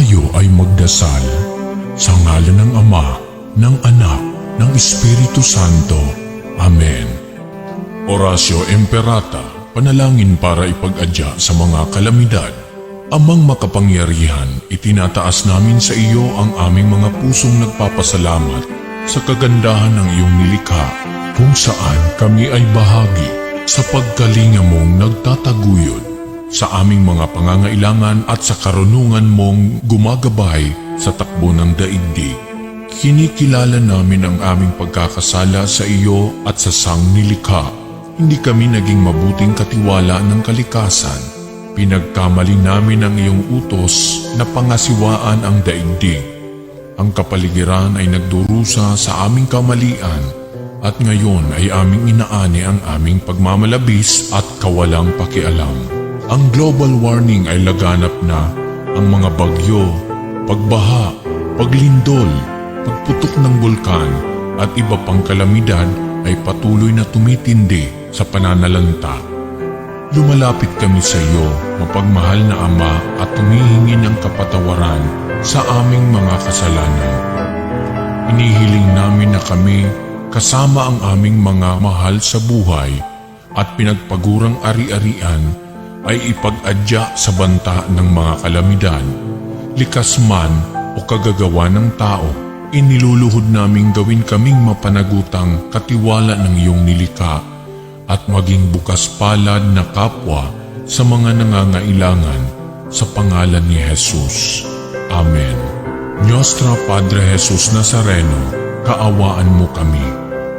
Tayo ay magdasal sa ngalan ng Ama, ng Anak, ng Espiritu Santo. Amen. Oratio Imperata, panalangin para ipag-adya sa mga kalamidad. Amang makapangyarihan, itinataas namin sa iyo ang aming mga pusong nagpapasalamat sa kagandahan ng iyong nilikha, kung saan kami ay bahagi sa pagkalinga mong nagtataguyod sa aming mga pangangailangan at sa karunungan mong gumagabay sa takbo ng daigdig. Kinikilala namin ang aming pagkakasala sa iyo at sa sangnilikha. Hindi kami naging mabuting katiwala ng kalikasan. Pinagkamali namin ang iyong utos na pangasiwaan ang daigdig. Ang kapaligiran ay nagdurusa sa aming kamalian at ngayon ay aming inaani ang aming pagmamalabis at kawalang pakialam. Ang global warming ay laganap na. Ang mga bagyo, pagbaha, paglindol, pagputok ng bulkan at iba pang kalamidad ay patuloy na tumitindi sa pananalanta. Lumalapit kami sa iyo, mapagmahal na Ama, at humihingi ng kapatawaran sa aming mga kasalanan. Inihiling namin na kami, kasama ang aming mga mahal sa buhay at pinagpagurang ari-arian, ay ipag-adya sa banta ng mga kalamidad. Likas man o kagagawa ng tao, iniluluhod naming gawin kaming mapanagutang katiwala ng iyong nilikha at maging bukas palad na kapwa sa mga nangangailangan sa pangalan ni Jesus. Amen. Nostra Padre Jesus Nazareno, kaawaan mo kami.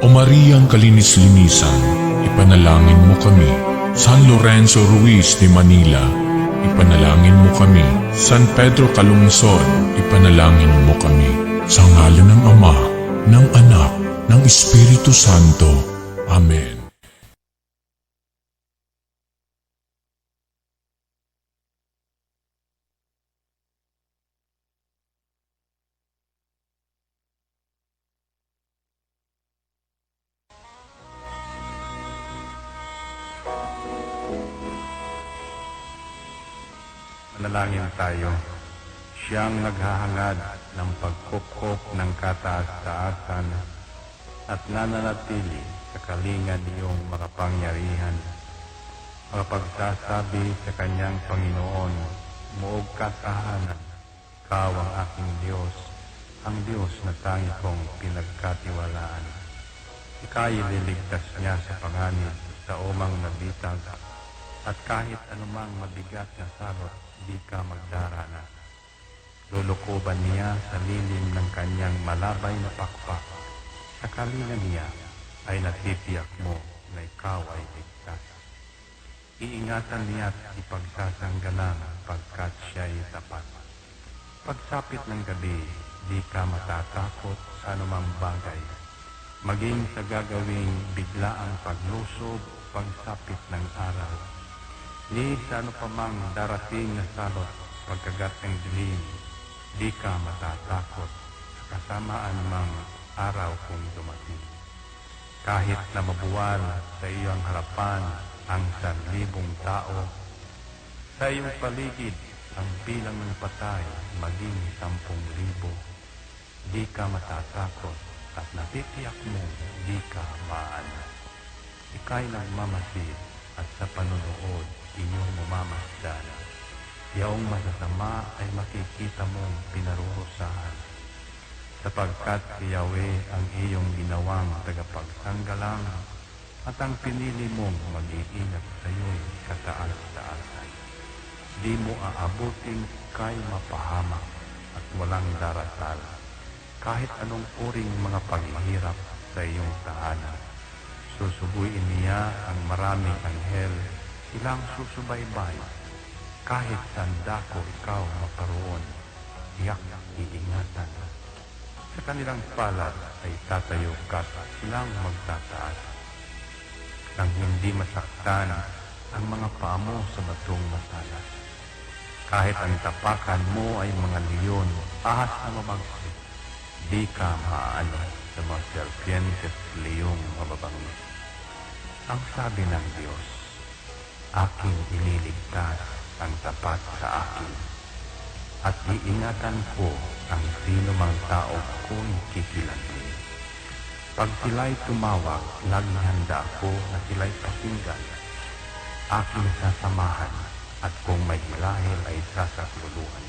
O Mariang Kalinis-linisan, ipanalangin mo kami. San Lorenzo Ruiz de Manila, ipanalangin mo kami. San Pedro Calungsod, ipanalangin mo kami. Sa ngalan ng Ama, ng Anak, ng Espiritu Santo. Amen. Manalangin tayo. Siyang naghahangad ng pagkupkop ng kataas-taasan at nananatili sa kalinga niyong makapangyarihan. Makapagsasabi sa kanyang Panginoon, muog katahanan, ikaw ang aking Diyos, ang Diyos na tangi kong pinagkatiwalaan. Ika'y liligtas niya sa panganib sa umang nabitag, at kahit anumang mabigat na salot, di ka magdarana. Lulukuban niya sa lilim ng kanyang malabay na pakpak. Sa kalinga niya ay natitiyak mo na ikaw ay ligtas. Iingatan niya at ipagsasanggalang pagkat siya'y tapat. Pagsapit ng gabi, di ka matatakot sa anumang bagay. Maging sa gagawing biglaang paglusob, pagsapit ng araw. Ni sa ano pa mang darating na salot, pagkagat ng dilim, di ka matatakot sa kasamaan mang araw kung dumating. Kahit na mabuwal sa iyong harapan ang 1,000 tao, sa iyong paligid ang bilang ng patay maging 10,000, di ka matatakot at natitiyak mo di ka maano. Ika'y nagmamasid at sa panunood inyong mamamasdan. Yaong masasama ay makikita mong pinarurusahan, sapagkat si Yahweh ang iyong ginawang tagapagsanggalang at ang pinili mong mag-iingat sa iyo'y kataas-taasan. Di mo aabuting kay mapahamak at walang darasal, kahit anong uring mga paghihirap sa iyong tahanan. Susubuin niya ang maraming anghel, silang susubaybay. Kahit saan dako ikaw makaroon, tiyak iingatan. Sa kanilang palad ay tatayo ka, silang magtataas. Nang hindi masaktan ang mga paa mo sa batong masalas. Kahit ang tapakan mo ay mga leon, ahas na mabagsik, di ka maaano sa mga serpientes leyong mababangis. Ang sabi ng Diyos, aking iniligtas ang tapat sa akin. at iingatan ko ang sino mang tao ko'y kikilantin. Pag sila'y tumawag, laging handa ako na sila'y pakinggan. Aking sasamahan at kung may hilahil ay sasakluluhan.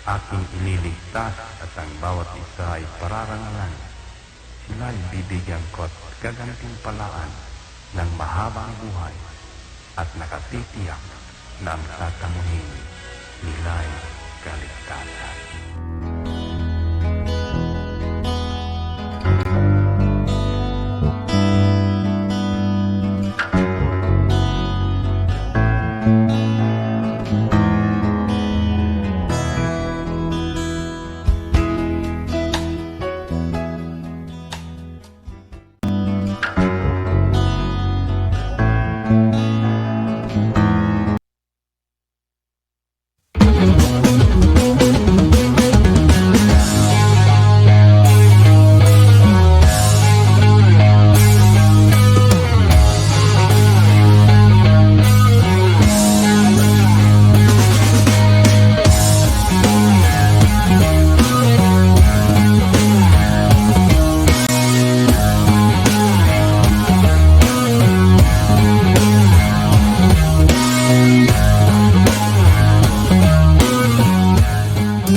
Aking ililigtas at ang bawat isa ay pararangalan. Sila'y bibigyan ko at gagantimpalaan ng mahabang buhay at nakatitiyak na ang tatamuhin nila'y kaligtasan.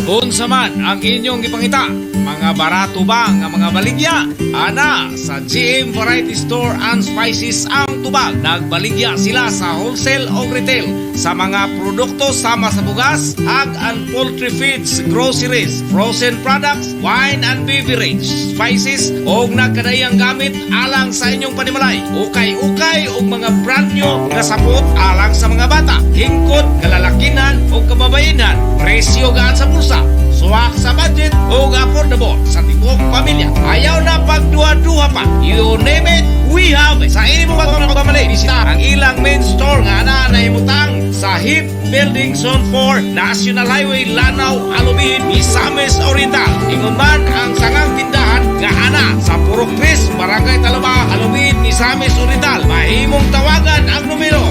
Unsa man ang inyong gipangita, mga barato ba nga mga baligya? Ana, sa GM Variety Store and Spices ang tubag. Nagbaligya sila sa wholesale o retail sa mga produkto sama sa bugas, hog and poultry feeds, groceries, frozen products, wine and beverage, spices o nagkadayang gamit alang sa inyong panimalay. Ukay-ukay o mga brand new nga sapot alang sa mga bata, hingkod, kalalakinan o kababayenan. Presyo gaan sa bulsa, suwak sa budget o affordable sa tibok pamilya. Ayaw na pagduha-duha pa. You name it, we have it. Sa ini mo ba ito pamali? Bisita ang ilang main store nga na himutang sa HIP Building Zone 4, National Highway, Lanao, Alubin, Misamis Oriental. Ingon man ang sangang tindahan nga ana sa Purok 3, Barangay Talaba, Alubin, Misamis Oriental. Mahimong tawagan ang numero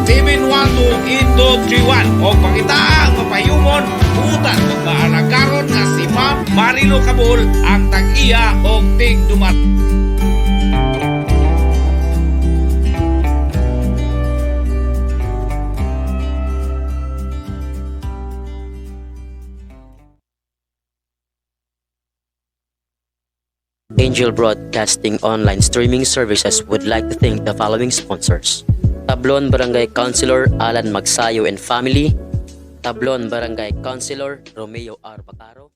0916-712-8231 o pangita ang mapayumon utan ug maanagaron nga si Ma'am Marilo Cabul ang tag-iya og tig-dumat. Angel Broadcasting online streaming services would like to thank the following sponsors. Tablon Barangay Councilor Alan Magsayo and Family, Tablon Barangay Councilor Romeo R. Bacaro,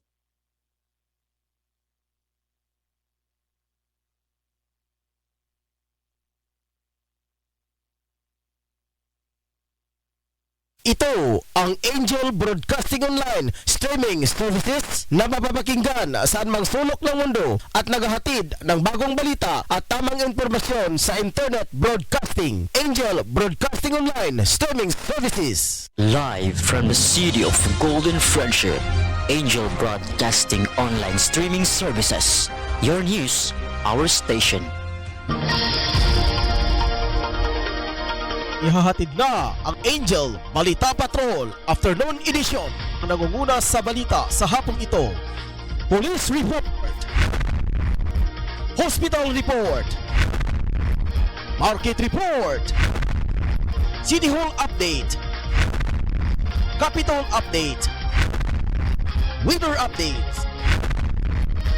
Ito ang Angel Broadcasting Online streaming services na mapapakinggan saan mang sulok ng mundo at naghahatid ng bagong balita at tamang impormasyon sa internet broadcasting. Angel Broadcasting Online streaming services. live from the city of Golden Friendship. Angel Broadcasting online streaming services. Your news, our station. Ihahatid na ang Angel Balita Patrol Afternoon Edition ang nangunguna sa balita sa hapong ito. Police Report, Hospital Report, Market Report, City Hall Update, Capitol Update, Weather Updates.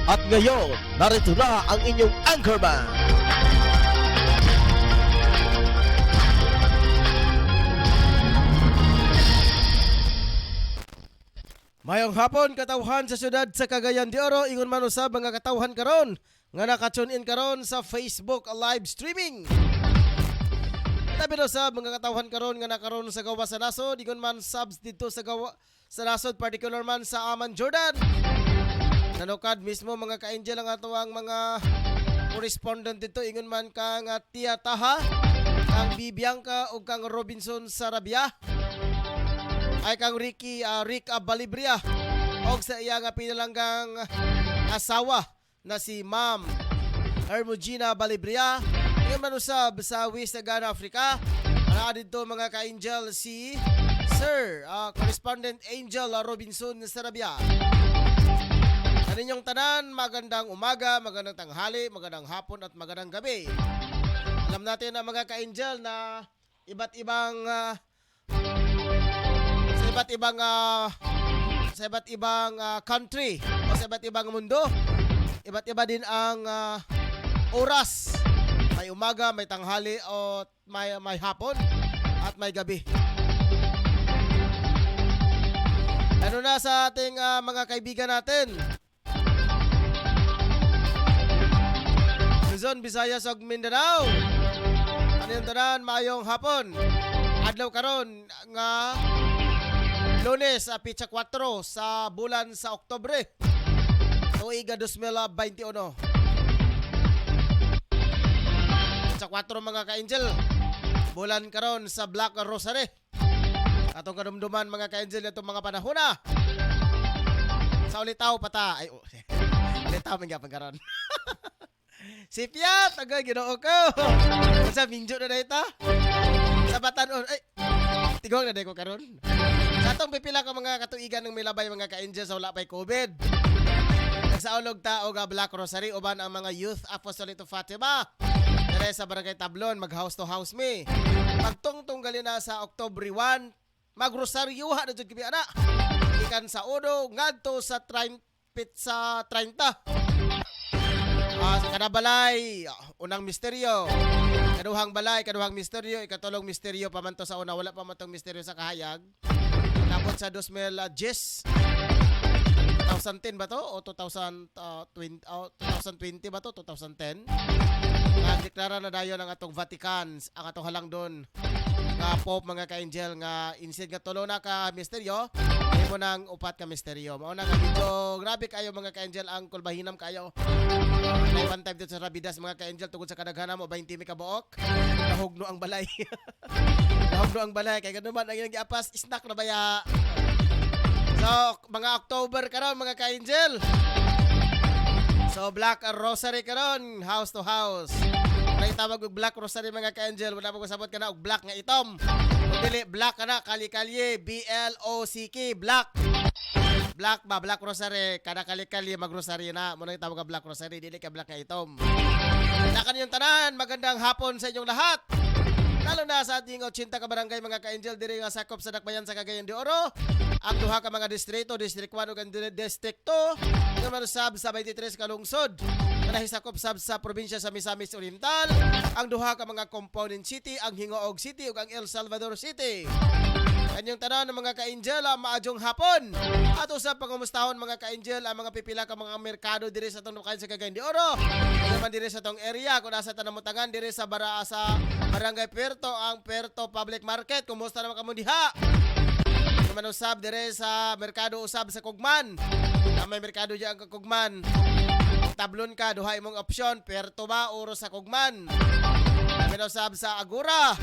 At ngayon, narito na ang inyong anchorman. Mayong hapon katawhan sa syudad sa Cagayan de Oro, ingon man usab mga katawhan karon nga naka-tune in karon sa Facebook live streaming. Tabi daw sa mga katawhan karon nga nakaron sa gawa sa nasod, ingon man subs dito sa gawa sa nasod, particular man sa Aman Jordan. Nanukad mismo mga ka-angel ang atuang mga correspondent dito, ingon man kang Tia Taha, kang Bibianca ug kang Robinson Sarabia. Ay kang Rick Balibria og sa iya nga pinalanggang asawa na si Ma'am Hermogena Balibria, yung manusab sa West Sagana, Africa. Ana dito mga ka-angel si Sir Correspondent Angel Robinson Sarabia. Kaninyong tanan, magandang umaga, magandang tanghali, magandang hapon at magandang gabi. Alam natin na mga ka-angel na iba't ibang sa iba't ibang country o sa iba't ibang mundo, iba't iba din ang oras. May umaga, may tanghali o may hapon at may gabi. Ano na sa ating mga kaibigan natin? Luzon, Visayas ug Mindanao. Ano yung tanan, maayong hapon. Adlaw karon nga Lunes, pitsa 4 sa bulan sa Oktubre. Tuig 2021. Pitsa 4 mga ka-angel. Bulan karon sa Black Rosary. Atong kadumduman mga ka-angel itong mga panahon na. Sa ulitaw pata. Ay, ulitaw mga pagkaroon. Si Piat, agay ginoo ko. Sa minjo na ita. Sa batanon, ay, tigong na ko karon. Sa atong pipila ka mga katuigan ng milabay mga ka-angel sa wala pa'y COVID. Nagsaulog ta og Black Rosary uban ang mga Youth Apostolate of Fatima. Dere sa Barangay Tablon, mag house to house me. Pagtungtong gali na sa October 1, mag-rosaryuha na jud kimi ana. Ikan sa uno ngadto sa 30 sa 30. Kada balay, unang misteryo. Kaduhang balay, kaduhang misteryo, ikatulong misteryo pa man to sa una, wala pa man tong misteryo sa kahayag. Tapos sa 2010, 2010 ba to? O 2020 ba to? 2010? Nagdeklara na dayon ang atong Vatican, ang atong halang doon nga Pope mga ka-angel nga instead nga tulo na ka misteryo, ay mo nang upat ka misteryo. Mauna nga dito, grabe kayo mga ka-angel, ang kulbahinam kayo. May one time dito sa Rabidas mga ka-angel, tungkol sa kadaghanan mo, 20 mi ka buok, nahugno ang balay. Nahugno ang balay, kaya gano'n man, ang giapas, snack na baya. So, mga October karon mga ka-angel. So, Black Rosary karon, house to house. May tawag og Black Rosary mga ka-angel, wala pa ko sabot ka na og black nga itom. Kung dili, black ka na, kali-kalye, B-L-O-C-K, black. Black ba, Black Rosary, kada kali-kalye mag-rosary na. Muna yung tawag ka Black Rosary, dili ka black nga itom. Nakan yung tanan, magandang hapon sa inyong lahat. Lalo na sa ating 80 ka barangay mga ka-angel diri nga sakop sa Dakbayan sa Cagayan de Oro. Ang duha ka mga distrito, District 1 ug District 2, naman sab sa 23 ka lungsod. Nahisakop sab sa probinsya sa Misamis Oriental. Ang duha ka mga component city, ang Hingoog City ug ang El Salvador City. Kanyang tanan ng mga ka-angel, maadjong hapon. At usap pangumustahon mga ka-angel ang mga pipila ka mga merkado diri sa tong Dakbayan sa Cagayan de Oro. Naman diri sa tong area kung nasa tanamutangan diri sa Barangay Puerto, ang Puerto Public Market. Kumusta naman kamo diha? Naman usab dire sa merkado usab sa Kugman. May merkado diyan ang Kugman. Tablon ka, duha imong opsyon, Puerto ba oro sa Kugman. Naman usab sa Agura.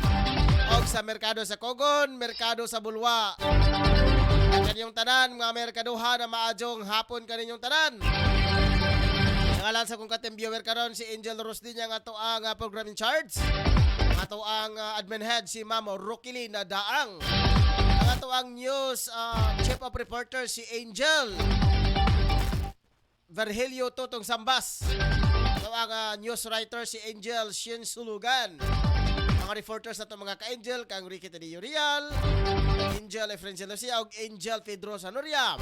Og sa merkado sa Kogon, merkado sa Bulwa. Kanyong tanan, mga merkaduha na maadjong hapon kaninyong tanan. Nangalan sa kong katim viewer karon si Angel Rosdinya nga to ang program in charge. Ato ang admin head si Ma'am Rokili na daang. Ang ato ang news chief of reporter si Angel Virgilio Tutong Sambas. Ato ang news writer si Angel Shin Sulugan. Mga reporters na ito mga ka-angel, kang Ricky Tadeo Real, Angel Efrencio Lucia, o Angel Pedro Sanoria.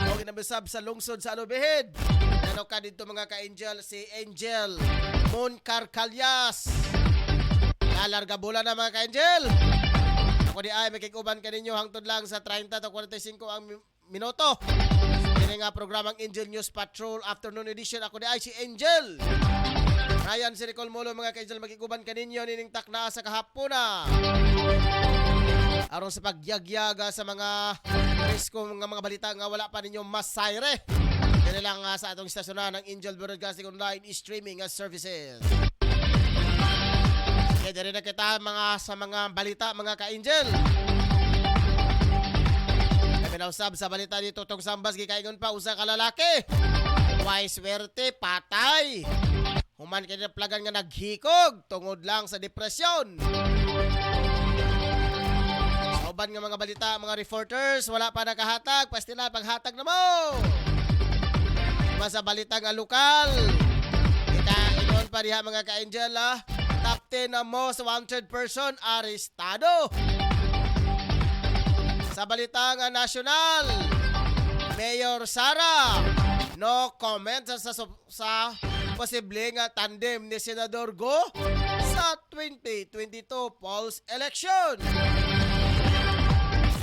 O ginabisab sa lungsod sa Alubihid. Ano ka dito mga ka-angel, si Angel Moncar Calyas. Nalarga bola na mga ka-angel. Ako di ay makikuban ka ninyo hangtod lang sa 30 to 45 ang minuto. Ini nga programang Angel News Patrol Afternoon Edition. Ako di ay si Angel Ryan Siricol Molo mga ka-angel, makikuban ka ninyo nining takna sa kahapona. Aron sa pagyagyaga sa mga risko ng mga balita nga wala pa ninyo masayre. Dili lang sa atong istasyonan ng Angel Broadcasting Online Streaming Services. Kaya dali na kita sa mga balita mga ka-angel. Pinausab sa balita dito tong Sambas, gikaingon pa usa ka lalaki. Way swerte, patay. Human kaya plagan nga naghikog tungod lang sa depresyon. uban nga mga balita, mga reporters, wala pa nakahatag, pastila paghatag na mo. Sa balita nga lokal, inoon pa diha mga ka-angel, top 10 na most wanted person arestado. Sa balita nga nasyonal, Mayor Sara no comment sa posible nga tandem ni Senador Go sa 2022 polls election.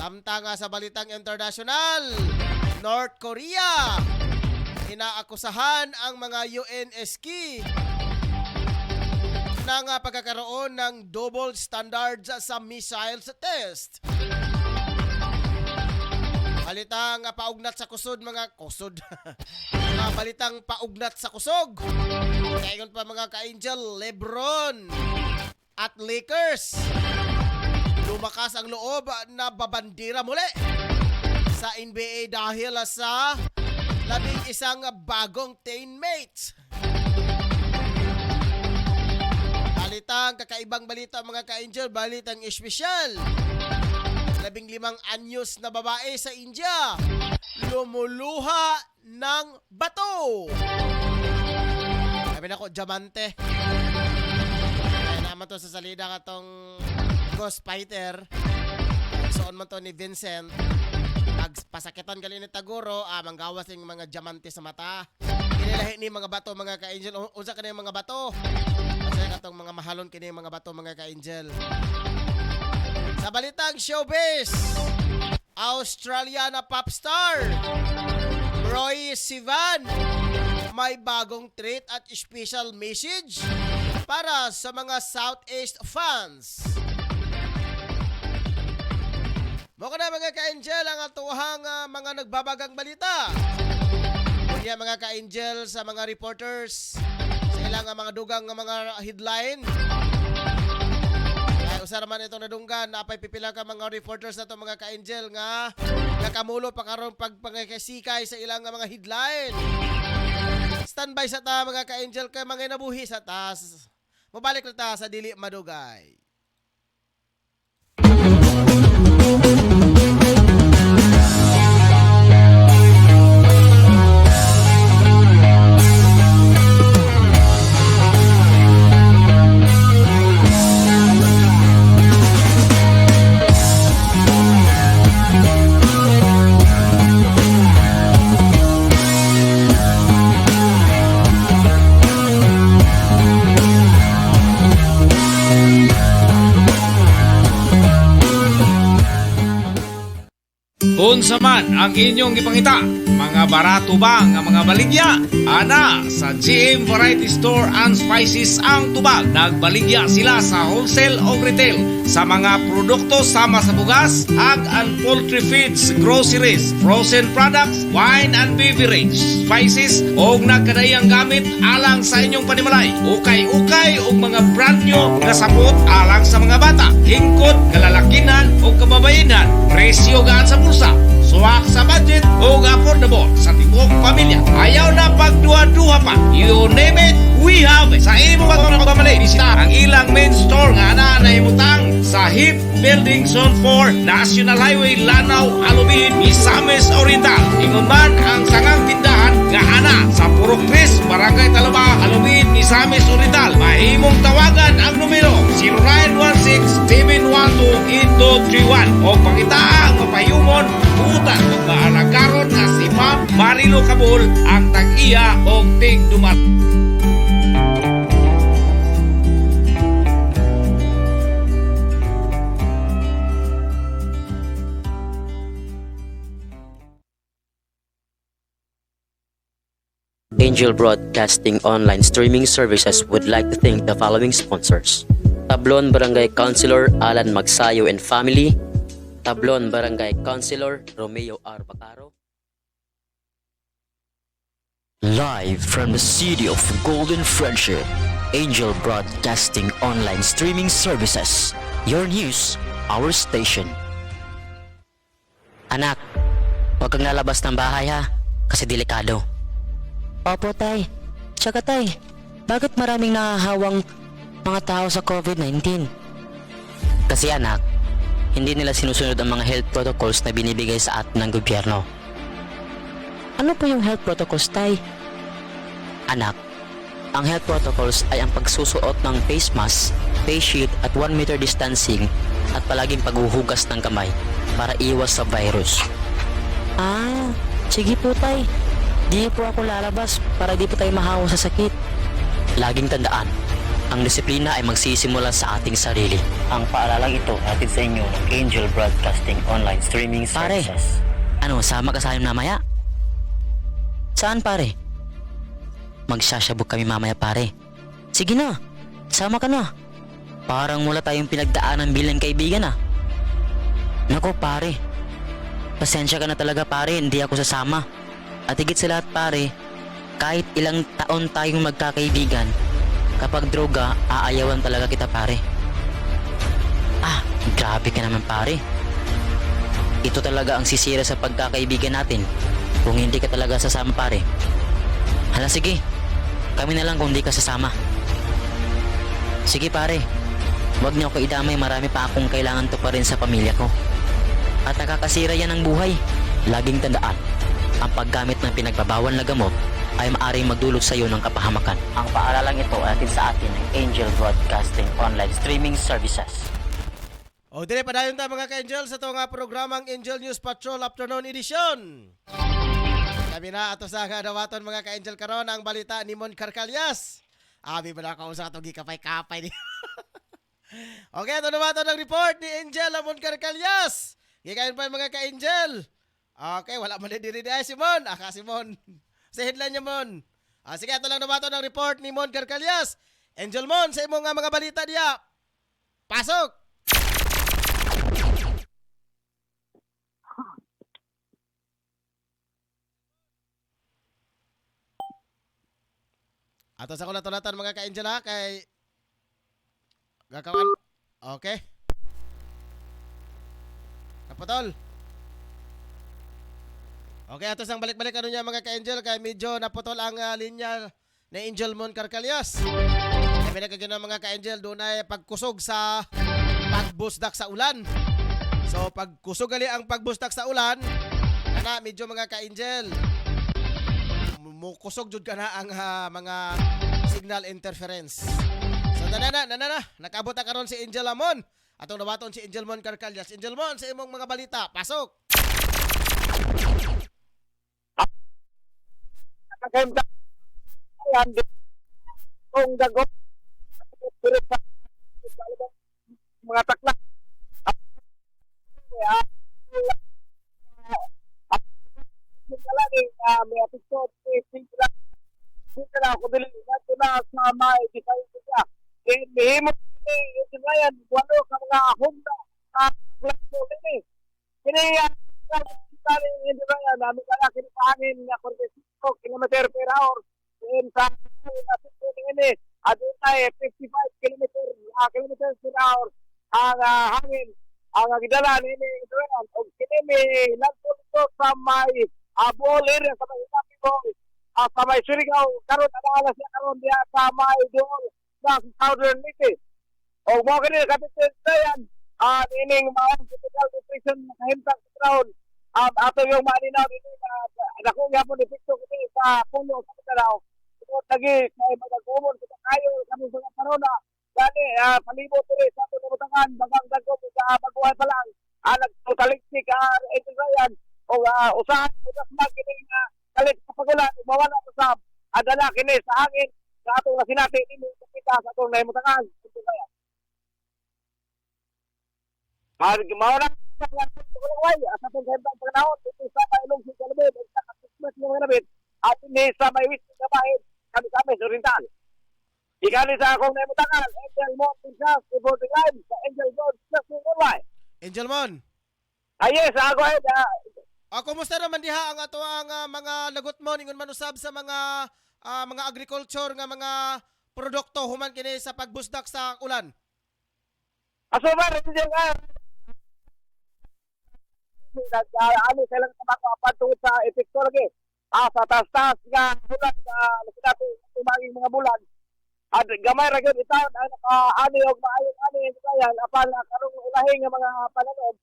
Samtang sa balitang international, North Korea inaakusahan ang mga UNSC ng pagkakaroon ng double standards sa missiles test. Balitang paugnat sa kusod, mga kusod. Mga balitang paugnat sa kusog. Kaingon pa mga ka-angel, Lebron at Lakers. Lumakas ang loob na babandira muli sa NBA dahil sa isang bagong teammates. Balitang kakaibang balita mga ka-angel, balitang espesyal. 15 anyos na babae sa India lumuluha ng bato. Sabi na ko, diamante. Kaya naman to sa salida ka tong Ghost Fighter. Soon man to ni Vincent. Pasakitan gali ni Taguro, manggawas yung mga diamante sa mata. Inilahi ni mga bato mga ka-angel. Unsa ka na yung mga bato? Kasi katong mga mahalon kini mga bato mga ka-angel. Sa balitang showbiz, Australiana pop star Roy Sivan may bagong treat at special message para sa mga Southeast fans. Mukha na mga ka-angel ang atuhang mga nagbabagang balita. Kunya mga ka-angel sa mga reporters sa ilang mga dugang mga headline. Kaya usara man itong nadunggan, napay pipila ka mga reporters na itong mga ka-angel nga nakamulo pa karon pagpangkasikay sa ilang mga headline. Standby sa ta mga ka-angel kay mga nabuhi sa taas. Mabalik na ta sa dili madugay. Unsa man ang inyong gipangita, mga barato ba nga mga baligya? Ana sa GM Variety Store and Spices ang tubag. Nagbaligya sila sa wholesale o retail sa mga produkto sama sa bugas, ag and poultry feeds, groceries, frozen products, wine and beverage, spices o nagkadayang gamit alang sa inyong panimalay. Ukay-ukay o mga brand new nga sapot alang sa mga bata, hingkod, kalalakinan o kababayenan. Presyo gaan sa bulsa, suwak sa budget o affordable sa tibok pamilya. Ayaw na pagduha-duha pa. You name it, we have it. Sa imo pagmamali, bisita ang ilang main store nga na naimutang sa HIP Building Zone 4, National Highway, Lanao, Alubin, Misamis Oriental. Ingon man ang sangang tindahan nga ana sa Purok Chris, Barangay Talaba, Alubin, Misamis Oriental. Mahimong tawagan ang numero 0916-712-8231 o pangita ang mapayumon butan ug maalagaron nga si Ma'am Marilo Cabul ang tag-iya og tig-dumat. Angel Broadcasting Online Streaming Services would like to thank the following sponsors: Tablon Barangay Councilor Alan Magsayo and Family, Tablon Barangay Councilor Romeo R. Bacaro. Live from the city of Golden Friendship, Angel Broadcasting Online Streaming Services. Your news, our station. Anak, huwag kang lalabas ng bahay ha, kasi delikado. Opo, tay. Tsaka, tay, bakit maraming nakahawang mga tao sa COVID-19? Kasi anak, hindi nila sinusunod ang mga health protocols na binibigay sa atin ng gobyerno. Ano po yung health protocols, Tay? Anak, ang health protocols ay ang pagsusuot ng face mask, face shield at 1 meter distancing at palaging paghuhugas ng kamay para iwas sa virus. Ah, sige po, Tay. Di po ako lalabas para di po tayo mahawa sa sakit. Laging tandaan, ang disiplina ay magsisimula sa ating sarili. Ang paalalang ito hatid sa inyo ng Angel Broadcasting Online Streaming Services. Pare, ano, sama ka sa amin mamaya? Saan, pare? Magsasabog kami mamaya, pare. Sige na, sama ka na. Parang wala tayong pinagdaanan bilang kaibigan ah. Nako, pare. Pasensya ka na talaga, pare, hindi ako sasama. At higit sa lahat, pare, kahit ilang taon tayong magkakaibigan, kapag droga, aayawan talaga kita, pare. Ah, grabe ka naman, pare. Ito talaga ang sisira sa pagkakaibigan natin kung hindi ka talaga sasama, pare. Hala, sige. Kami na lang kung hindi ka sasama. Sige, pare. Huwag niyo ako idamay, marami pa akong kailangan to pa rin sa pamilya ko. At nakakasira yan ng buhay. Laging tandaan, ang paggamit ng pinagbabawal na gamot ay maaaring magdulot sa iyo ng kapahamakan. Ang paaralang ito ay atin sa atin ng Angel Broadcasting Online Streaming Services. O dire padayon ta mga ka-Angel sa itong programang Angel News Patrol Afternoon Edition. Sabi na ato sa dawaton mga ka-Angel karon ang balita ni Mon Carcalias. Abi ba na ako sa itong gikapay-kapay ni. Okay, ito naman ito ng report ni Angel Mon Carcalias. Gikain pa mga ka-Angel. Okay, wala man din diri si Mon. Aka si Mon. Sa headline niya Mon. Sige, ito lang naman ito ng report ni Mon Carcalias. Angel Mon, sa imong mga balita diya. Pasok! Ato sa kulatan mga ka-Angel ha, kay gakawan. Okay. Kapatol. Okay, ato sang balik-balik ano niya mga ka-Angel, kay medyo naputol ang linya ni Angel Mon Carcalias. Kaya pinagkagyan ng mga ka-Angel, doon ay pagkusog sa pagbusdak sa ulan. So pagkusog gali ang pagbusdak sa ulan, kana medyo mga ka-Angel, mukusog jud kana ang mga signal interference. So nakaabot na karon si Angel Mon. Atong nabaton si Angel Mon Carcalias. Angel Mon, sa imong mga balita, pasok. Kung dagot mga takla may episode sila ako dili na sa may design niya kaya mihimo ito ngayon walo ka mga Honda kini hindi ba yan namin kaya kinipangin na 45 km per hour sa ini adun ay 55 km per hour ang hangin ang gidala nini ito yan og kini may nagpunto sa may Bohol area sa may Bohol sa may Surigao karon ang alas niya karon diya sa may doon sa Southern Leyte og mo kini kapitan yan ining mga physical nutrition kahimtang sa ground ato yung malinaw dito na ako yapon ni Victor kini sa puno sa Mindanao lagi kay magagumon sa kayo kami sa parona gani palibot diri sa ato nabutangan bagang dagko sa baguhay pa lang nagtutaliksik ito yan o usahan mo sa smag kini kalit sa pagulan mawala sa adala kini sa hangin sa ato nga sinati ini kita sa atong nahimutangan ito yan mawala sa atong kahimtang panahon ito sa mailong si Kalabid sa Christmas ng Kalabid at ini sa may wisdom na bahid kami sa Oriental. Ikali sa akong naimutangan, Angel Mon Pinchas, reporting live sa Angel Mon Pinchas Worldwide. Angel Mon. Yes, ako ay kumusta naman diha ang ato ang mga lagot mo ningon man usab sa mga agriculture nga mga produkto human kini sa pagbusdak sa ulan. Asubar, hindi nga. Ano sila kapag tungkol sa epekto lagi. Sa taas-taas nga bulan na nasinati tumaging mga bulan. At gamay ra gyud itaw ani og maayong ani kayan apan karong ulahi nga mga pananom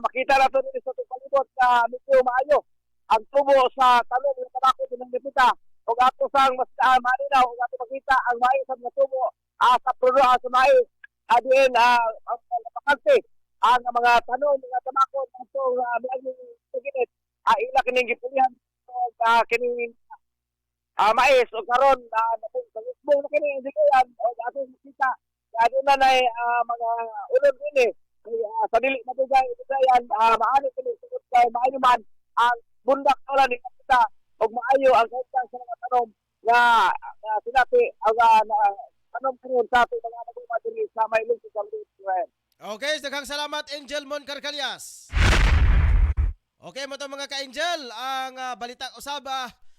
makita na to dito sa palibot ka medyo maayo ang tubo sa talong ng tabako ng depita ug ato sang mas malinaw ug ato makita ang maayo sa mga tubo sa puno sa mais adin ang pakante ang mga tanong mga tabako sa miaging paginit ila kining gipulihan kining mais o karon nagusbong na kini hindi yan o ato makita kaya na na mga ulod ini sa dili na dugay yan maano kini sugod kay maayo man ang bundak wala ni kita og maayo ang kaitang sa mga tanom nga sinapi ang tanom karon sa ato mga naguma diri sa may lungsod sa Israel. Okay, daghang salamat Angel Mon Carcalias. Okay mo to mga ka-Angel, ang balita usab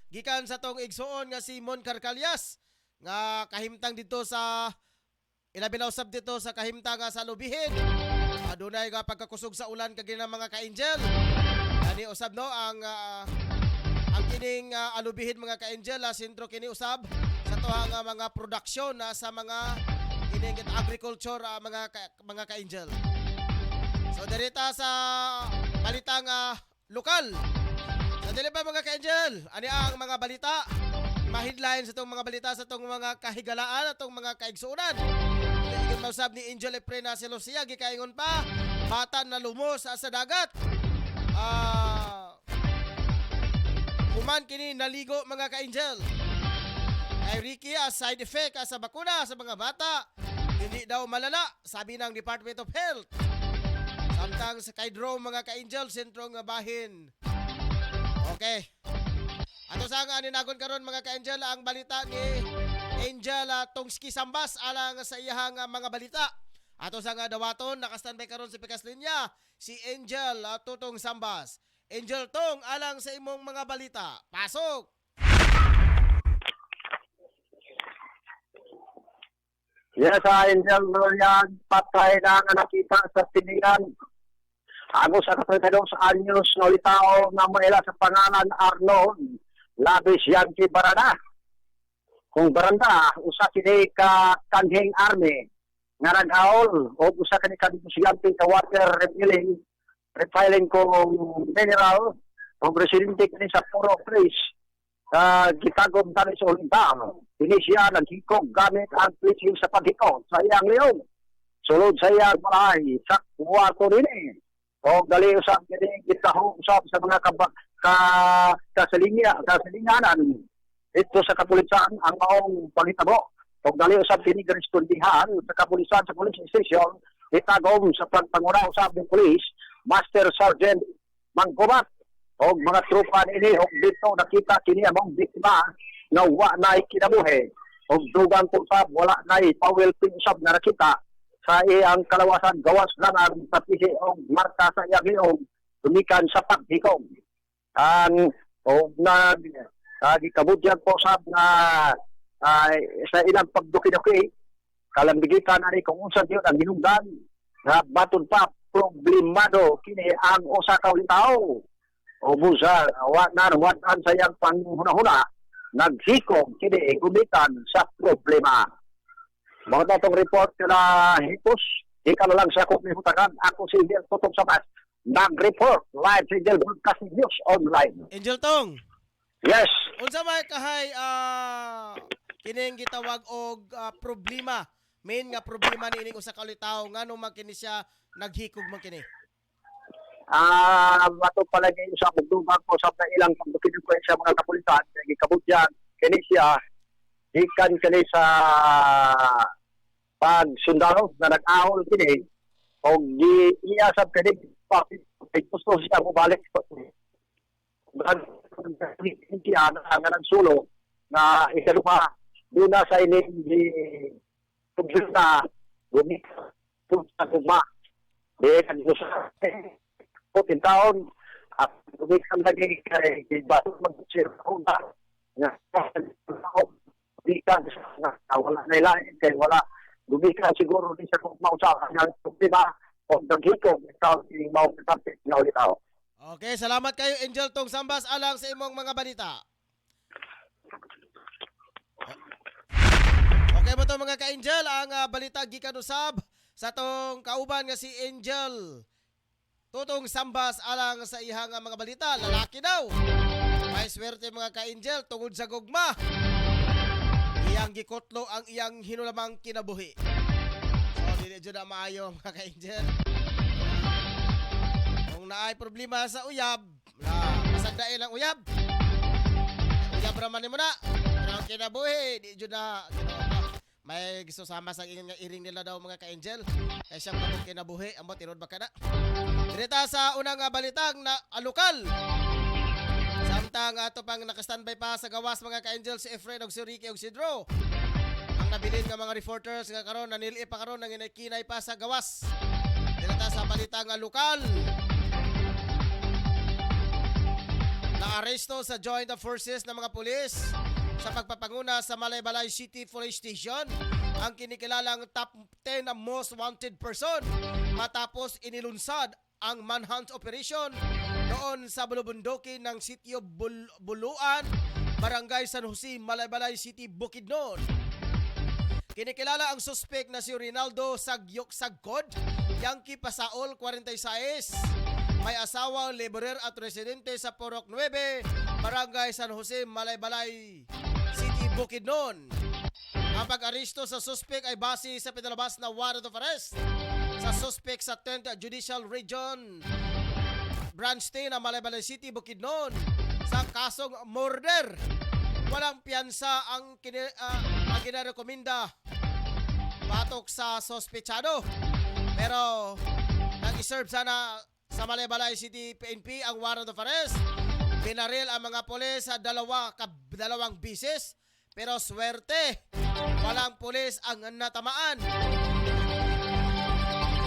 gikan sa tong igsuon nga si Mon Carcalias nga kahimtang dito sa ilabi na usab dito sa kahimtang sa lubihin. Adunay nga pagkakusog sa ulan kag na mga ka-Angel. Ani usab no ang kining alubihin mga ka-Angel sentro kini usab sa tuha nga mga produksyon sa mga kining agriculture mga ka-Angel. So dirita sa balitang lokal. Sa dili pa mga ka-Angel, ani ang mga balita, ma-headline sa itong mga balita sa itong mga kahigalaan, itong mga kaigsuunan. Yung mausab ni Angel Efrena si Lucia, gikaingon pa, bata na lumos sa dagat. Human kini naligo mga ka-Angel. Kay Ricky, side effect sa bakuna sa mga bata, hindi daw malala, sabi ng Department of Health. Samtang sa kay Drome mga ka-Angel, sentro nga bahin. Okay. Ato sa nga ninagon karon mga ka-Angel ang balita ni Angel Tongski Sambas alang sa iyahang mga balita. Ato sa nga dawaton naka-standby karon sa pikas linya si Angel Tutong Sambas. Angel Tong alang sa imong mga balita. Pasok. Yes, Angel Rolian, patay na nga nakita sa tiningan. Ako sa 32 anyos na ulitao na maila sa pangalan Arnold Labis Yankee Barada. Kung Baranda, usa kini ka kanhing army nga nag-aol o usa kini ka negosyante ka water refilling ko mineral o presidente kini sa Puro Place. Gitagom tani sa ulitao. Ini siya naghikog gamit ang fishing sa paghikog sa iyang leon. Sulod sa iyang malahay sa kwarto rin o dali usap kini gitahong usap sa mga kasalinganan ito sa kapulisan ang maong pangitabo o dali usap kini respondihan sa kapulisan sa police station itagom sa pagpanguna usap ng police Master Sergeant Mangkubat o mga tropa nini o dito nakita kini among biktima nga wa na kinabuhi o dugang usap wala na pawel usap na nakita sa iyang kalawasan gawas lang ang patisi o marka sa iyang liong tumikan sa paghikog. O gikabudyan po sab na sa ilang pagduki-duki kalambigitan na rin kung unsan yun ang hinungdan na baton pa problemado kini ang usa ka tao o busa watan sa iyang panghuna-huna naghikog kini gumitan sa problema. Mga datong report na hipos, ikaw na lang sa akong hutagan. Ako si Angel Tutong Sambas. Nag-report live sa Angel Broadcasting News Online. Angel Tong. Yes. Unsa may kahay kining gitawag og problema. Main nga problema ni ining usa ka ulitaw ngano man kini siya naghikog man kini. Mato palagi sa pagdumag ko sa ilang pagdukin sa mga kapulisan, gikabutyan kini siya ikan kini sa pag sundalo na nag-ahol kini o giiyasab kini gusto siya mubalik hindi ang nagsulo na ikalupa doon na sa ining tugsil na gumit sa kuma di kan gusto sa 14 taon at gumit ang lagi kay bato mag-sir na di ka wala na ilahin kaya wala gumikan siguro din sa kung mausakan ng problema o naghikog ikaw si maupitapit na ulit ako. Okay, salamat kayo Angel Tong Sambas alang sa imong mga balita. Okay mo to mga ka-Angel, ang balita gikan usab sa tong kauban nga si Angel. Tutong sambas alang sa ihang mga balita, lalaki daw. May swerte mga ka-Angel tungod sa gugma. Iyang gikotlo ang iyang hinulamang kinabuhi. So dili jud na maayo mga ka-Angel. Kung naay problema sa uyab, masagdain ang uyab. Uyab raman nimo na. Pero ang kinabuhi, di jud na may gusto sama sa iring nila daw mga ka-Angel. Kaya siyang kapag kinabuhi, amo tinod ba ka na? Direta sa unang balitang na alukal. Samtang ato pang nakastandby pa sa gawas mga ka-Angel si Efren og si Ricky og si Drew. Ang nabilin nga mga reporters nga karon nanili pa karon nang kinay pa sa gawas. Direta sa balitang alukal. Naaresto sa Joint Forces ng mga pulis sa pagpapanguna sa Malaybalay City Police Station ang kinikilalang top 10 na most wanted person matapos inilunsad ang manhunt operation noon sa bulubundukin ng sitio Buluan, Barangay San Jose, Malaybalay City, Bukidnon. Kinikilala ang suspect na si Rinaldo Sagyok Sagkod, Yankee Pasaol, 46. May asawa, laborer at residente sa Porok 9, Barangay San Jose, Malaybalay City, Bukidnon. Ang pag-aresto sa suspect ay base sa pinalabas na warrant of arrest sa suspect sa 10th Judicial Region Branch 10 ng Malaybalay City, Bukidnon sa kasong murder. Walang piyansa ang ginarekomenda patok sa sospechado. Pero nag-serve sana sa Malaybalay City PNP ang warrant of arrest. Binaril ang mga pulis sa dalawang bisis. Pero swerte, walang pulis ang natamaan.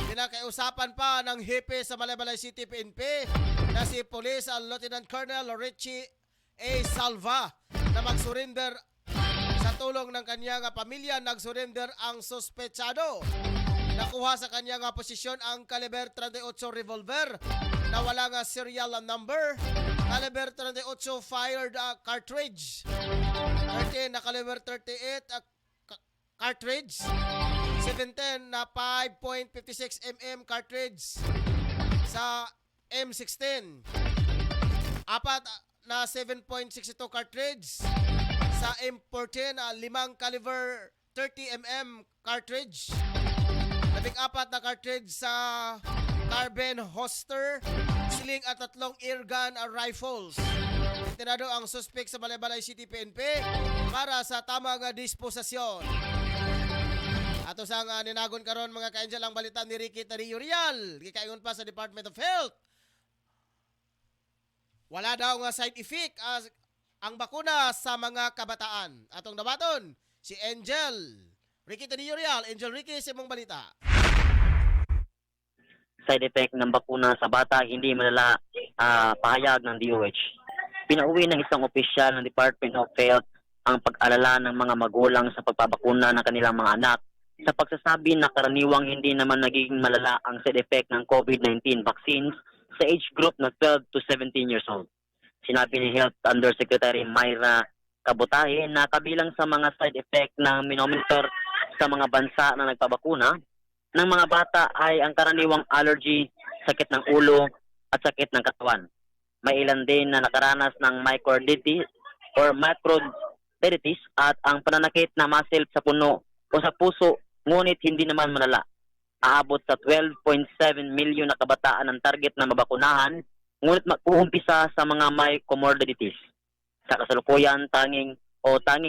Pinakaiusapan pa ng hepe sa Malaybalay City PNP na si Police Lieutenant Colonel Richie A. Salva na mag-surrender sa tulong ng kanyang pamilya. Nag-surrender ang sospechado. Nakuha sa kanyang posisyon ang caliber 38 revolver na walang serial number, caliber 38 fired cartridge, 13 na caliber 38 cartridge, 17 na 5.56 mm cartridge sa M16, 4 na 7.62 cartridge sa M14, 5 caliber 30 mm cartridge, 14 na cartridge sa carbine holster, sling at 3 airgun rifles. Itinado ang suspect sa Malaybalay City PNP para sa tamang disposasyon. Ato sang ninagon karon mga ka-Angel ang balita ni Ricky Tarillo Real. Gikaingon pa sa Department of Health. Wala daw nga side effect ang bakuna sa mga kabataan. Atong dabaton si Angel Ricky Tarillo Real. Angel Ricky sa imong balita. Side effect ng bakuna sa bata hindi malala, pahayag ng DOH. Pinauwi ng isang opisyal ng Department of Health ang pag-alala ng mga magulang sa pagpapakuna ng kanilang mga anak sa pagsasabi na karaniwang hindi naman nagiging malala ang side effect ng COVID-19 vaccines sa age group na 12 to 17 years old. Sinabi ni Health Undersecretary Myra Kabutahe na kabilang sa mga side effect na minomonitor sa mga bansa na nagpabakuna ng mga bata ay ang karaniwang allergy, sakit ng ulo at sakit ng katawan. May ilan din na nakaranas ng myocarditis or microcarditis at ang pananakit na muscle sa puno o sa puso, ngunit hindi naman malala. Aabot sa 12.7 milyon na kabataan ang target na mabakunahan, ngunit mag-uumpisa sa mga may comorbidities. Sa kasalukuyan, tanging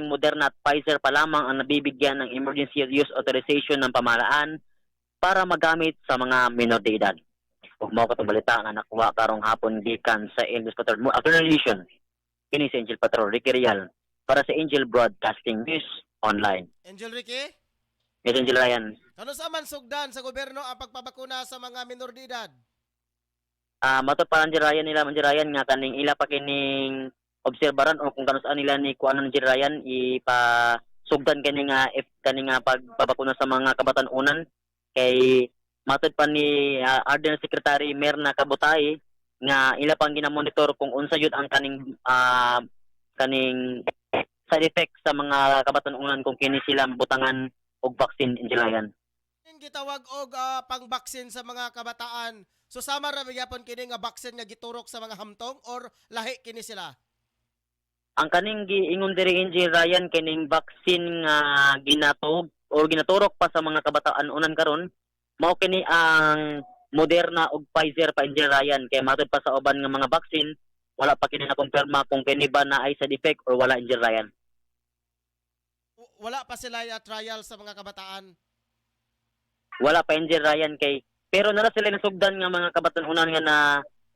Moderna at Pfizer pa lamang ang nabibigyan ng emergency use authorization ng pamahalaan para magamit sa mga minor de edad. Huwag mo ko itong balita nga nakuha karong hapon gikan sa Angel Patrol. Afternoon edition, kini si Angel Patrol, Ricky Real, para sa Angel Broadcasting News Online. Angel Ricky? Yes, Angel Ryan. Kano sa man sugdan sa gobyerno ang pagpabakuna sa mga minor de edad? Mato pa Angel Ryan nga kaning ila pa kining obserbaran o kung kano saan nila ni kuan Angel Ryan ipasugdan kaning pagpabakuna sa mga kabatan-unan. Kay matod pa ni Arden Secretary Merna Kabutay nga ila pang ginamonitor kung unsa yun ang kaning side effect sa mga kabatanunan kung kini sila mabutangan og vaccine, Angel Ryan. Yung gitawag og pang-baksin sa mga kabataan. So sama ra gyapon kini nga baksin nga giturok sa mga hamtong or lahi kini sila? Ang kaning giingon diri Angel Ryan kining vaccine nga ginaturok pa sa mga kabataan unan karon, mao kini ang Moderna ug Pfizer pa, Angel Ryan, kay matud pa sa uban nga mga vaccine wala pa kini na-confirma kung kini ba na ay side effect or wala, Angel Ryan. Wala pa sila trial sa mga kabataan. Wala pa, Angel Ryan, kay pero nara sila nasugdan nga mga kabatanunan nga na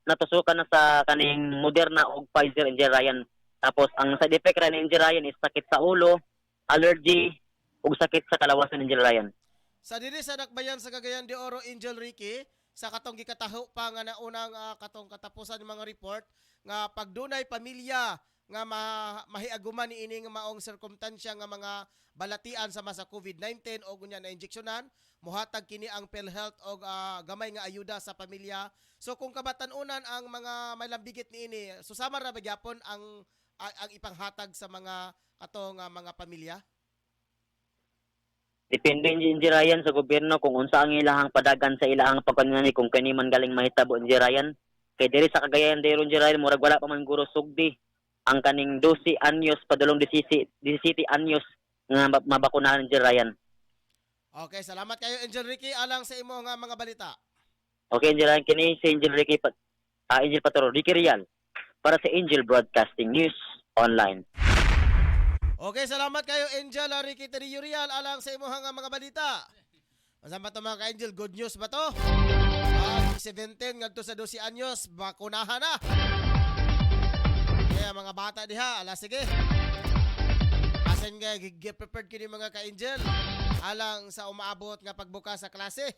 natusukan na sa kaning Moderna ug Pfizer, Angel Ryan. Tapos ang side effect ra ni Angel Ryan is sakit sa ulo, allergy ug sakit sa kalawasan, Angel Ryan. Sa diri sa Dakbayan sa Cagayan de Oro, Angel Ricky, sa katong gikataho pa nga naunang katong katapusan ng mga report nga pagdunay pamilya nga mahiaguman ni ini nga maong sirkumtansya nga mga balatian sa masa COVID-19 o gunya na injeksyonan, muhatag kini ang PhilHealth og gamay nga ayuda sa pamilya. So kung kabatanunan ang mga may lambigit ni ini, susama ra ba gyapon ang ipanghatag sa mga katong mga pamilya? Depende, Angel Ryan, sa gobyerno kung unsa ang ilahang padagan sa ilahang pagkanani kung kani man galing mahitabo, Angel Ryan. Kay diri sa Cagayan de Oro, Angel Ryan, murag wala pa man guro sugdi ang kaning 12 anyos padulong 17 anyos nga mabakunahan, Angel Ryan. Okay, salamat kayo Angel Ricky alang sa imo nga mga balita. Okay, Angel Ryan, kini si Angel Ricky Angel Patoro, Ricky Rial para sa Angel Broadcasting News Online. Okay, salamat kayo Angel Ricky Teriurial alang sa imo nga mga balita. Asa ba to mga ka-Angel? Good news ba to? 17 ngadto sa 12 anyos, bakunahan na. Kaya mga bata diha, ala sige. Asan nga get prepared kini mga ka-Angel alang sa umaabot nga pagbukas sa klase.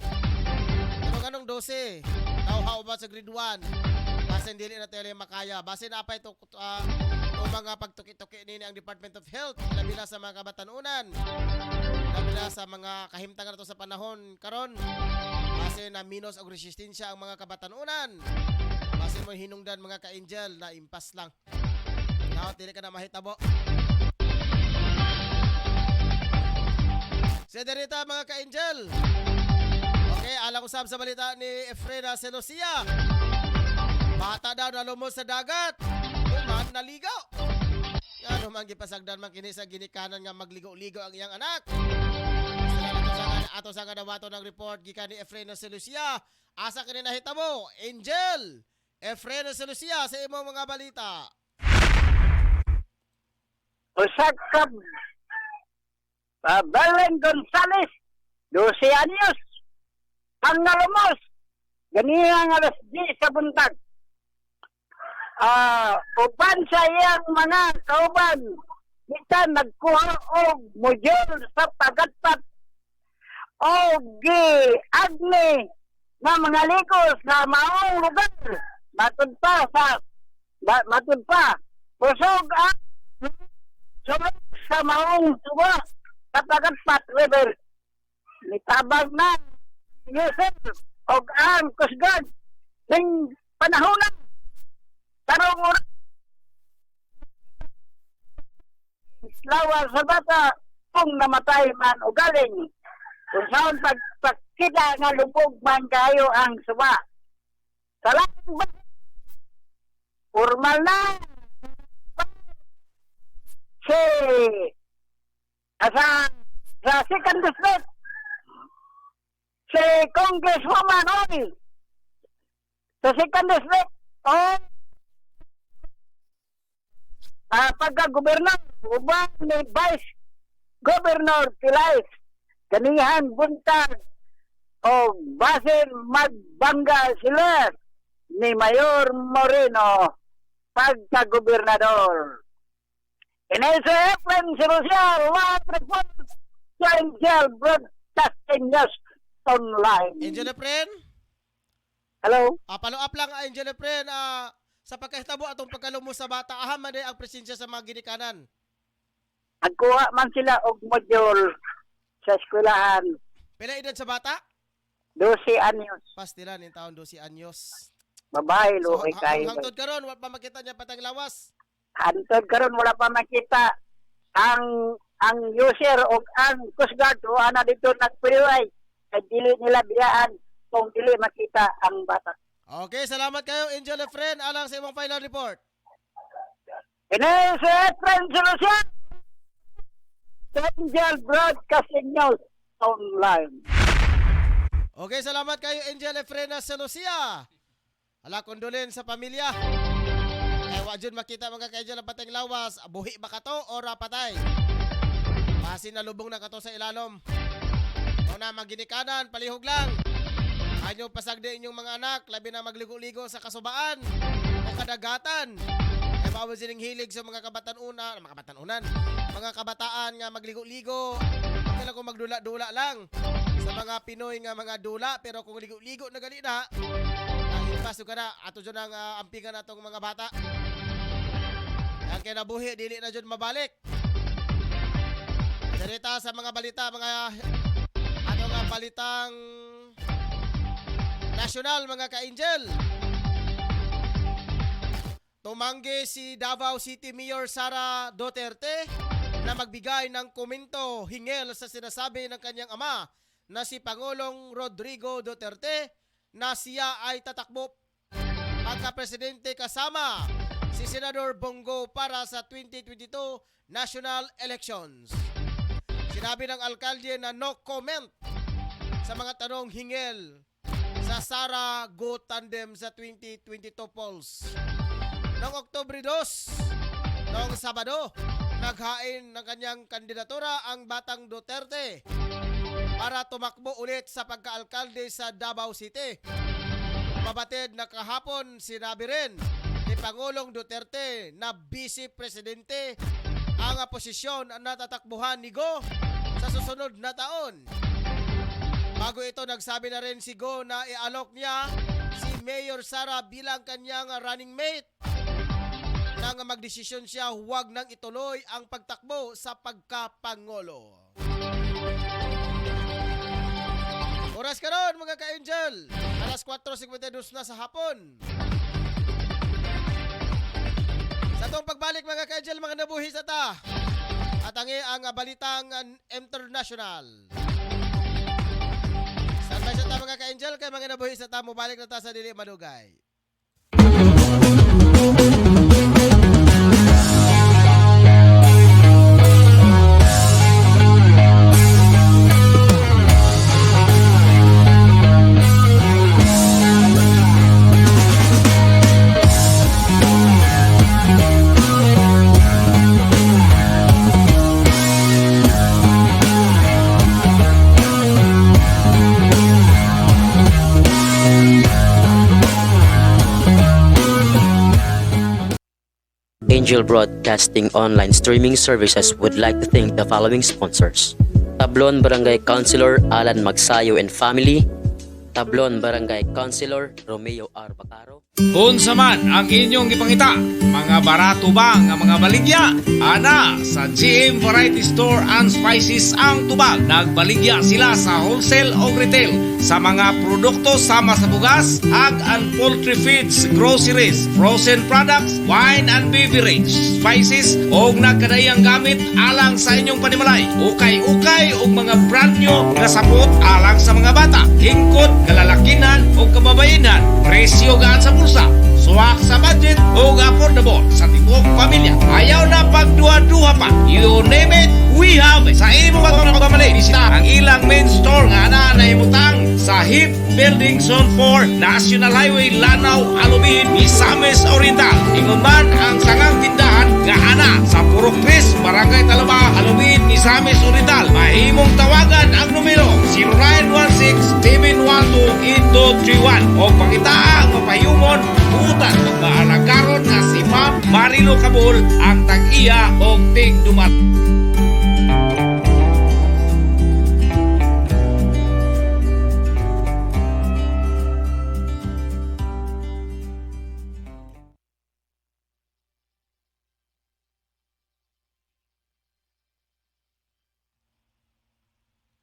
Anong 12? Tawhaw ba sa grade 1? Basin dili na tayo makaya. Basin na pa ito o mga pagtuki-tuki nini ang Department of Health, labila sa mga kabatanunan, labila sa mga kahimtangan nato sa panahon karon. Basin na minus og resistensya ang mga kabatanunan. Basin mo hinungdan mga ka-Angel na impas lang. Now, dili ka na mahitabo. Sederita mga ka-Angel. Okay, alang usab sa balita ni Efreda Celosia. Bata daw na lumos sa dagat. Kuman naligaw. Yan naman gipasagdan man kini sa ginikanan nga magligo-ligo ang iyang anak. Ato sa kadawato ng report gikan ni Efreda Celosia. Asa kini nahitabo? Angel Efreda Celosia sa imong mga balita. Usakab Belen Gonzales, 12 anyos, pangalumos, ganihang alas 10 sa buntag. Uban sa iyang mga kauban, kita nagkuha og module sa pagatpat o agni nga mga likos na maong lugar. Matud pa, pusog ang sa maong tuwa sa pagatpat river. Nitabag na Yusuf og ang kusgad ning panahonan. Tarong oras lawal sa bata kung namatay man o galing. Kung saan pagkita nga lubog man kayo ang suba. Salamat ba? Formal na sa second district si Congresswoman Oy sa second district pagka-gobernador uban ni Vice Governor Pilais kanihan buntag o basin magbangga sila ni Mayor Moreno pagka-gobernador. NSFM Social Live Report sa Angel Broadcasting News Online. Angel Efren? Hello? Follow up lang Angel Efren, sa pagkahitabo atong pagkalumos sa bata, man ang presensya sa mga ginikanan. Nagkuha man sila og module sa eskwelahan. Pila edad sa bata? 12 anyos. Pastilan in taon 12 anyos. Babae, So, luoy kayo. hangtod karon wa pa makita niya patang lawas. Hantod karon wala pa makita ang user o ang Coast Guard o ana dito nagpiliway kay dili nila biyaan kung dili makita ang bata. Okay, salamat kayo Angel Efren alang sa imong final report. Ini sa Friends Solution Angel Broadcasting News Online. Okay, salamat kayo Angel Efrena sa Lucia. Ala kondolen sa pamilya. Kaya wajud makita mga ka-Angel ang pateng lawas. Buhi ba kato o rapatay? Basi na lubong na kato sa ilalom. O na maginikanan, palihog lang. Anyo pasagdi inyong mga anak, labi na magligo-ligo sa kasubaan o kadagatan. Kaya bawal sining hilig sa mga mga kabataan nga magligo-ligo. Huwag na kung magdula-dula lang. Sa mga Pinoy nga mga dula, pero kung ligo-ligo na ganina, ipaso ka na, ato dyan ang ampingan natong mga bata. Ang kinabuhi, dili na dyan mabalik. Darita sa mga balita, ato nga balitang nasyonal, mga ka-Angel. Tumanggi si Davao City Mayor Sara Duterte na magbigay ng komento hinggil sa sinasabi ng kanyang ama na si Pangulong Rodrigo Duterte na siya ay tatakbo pagka-presidente kasama si Senador Bongo para sa 2022 national elections. Sinabi ng alkalde na no comment sa mga tanong hinggil sa Sara Go Tandem sa 2022 polls. Noong Oktubre 2, noong Sabado, naghain ng kanyang kandidatura ang batang Duterte para tumakbo ulit sa pagkaalkalde sa Davao City. Mabatid na kahapon, sinabi rin ni Pangulong Duterte na Vice Presidente ang posisyon na tatakbuhan ni Go sa susunod na taon. Bago ito, nagsabi na rin si Go na ialok niya si Mayor Sara bilang kanyang running mate nang magdesisyon siya huwag nang ituloy ang pagtakbo sa pagkapangulo. Oras ka ron mga ka-Angel, alas 4:52 na sa hapon. Sa itong pagbalik mga ka-Angel, mga nabuhi sa ta at ang balitang international. Sabay sa ta mga ka-Angel, kay mga nabuhi sa ta, mubalik na ta sa dili madugay. Angel Broadcasting online streaming services would like to thank the following sponsors: Tablon Barangay Councilor Alan Magsayo and Family, Tablon Barangay Councilor Romeo R. Bacaro. Unsa man ang inyong ipangita, mga barato ba nga mga baligya? Ana, sa GM Variety Store and Spices ang tubag. Nagbaligya sila sa wholesale o retail sa mga produkto sama sa bugas, ag and poultry feeds, groceries, frozen products, wine and beverage, spices o nagkadayang gamit alang sa inyong panimalay. Ukay-ukay o mga brand new nga sapot alang sa mga bata, hingkod, kalalakinan o kababayenan. Presyo gaan sa bulsa, suwak sa budget o affordable sa tibok pamilya. Ayaw na pagduha-duha pa. You name it, we have it. Sa imo ba ito nakamali? Bisita ang ilang main store nga na imutang sa HIP Building Zone 4, National Highway, Lanao, Alumin, Misamis Oriental. Ingon man ang sangang tindahan nga ana sa Purok Chris, Barangay Talaba, Alumin, Misamis Oriental. Mahimong tawagan ang numero 0916-712-8231 o pangita ang mapayumon buutan ng maalagaron nga si Ma'am Marilo Cabul ang tag-iya o tig-dumat.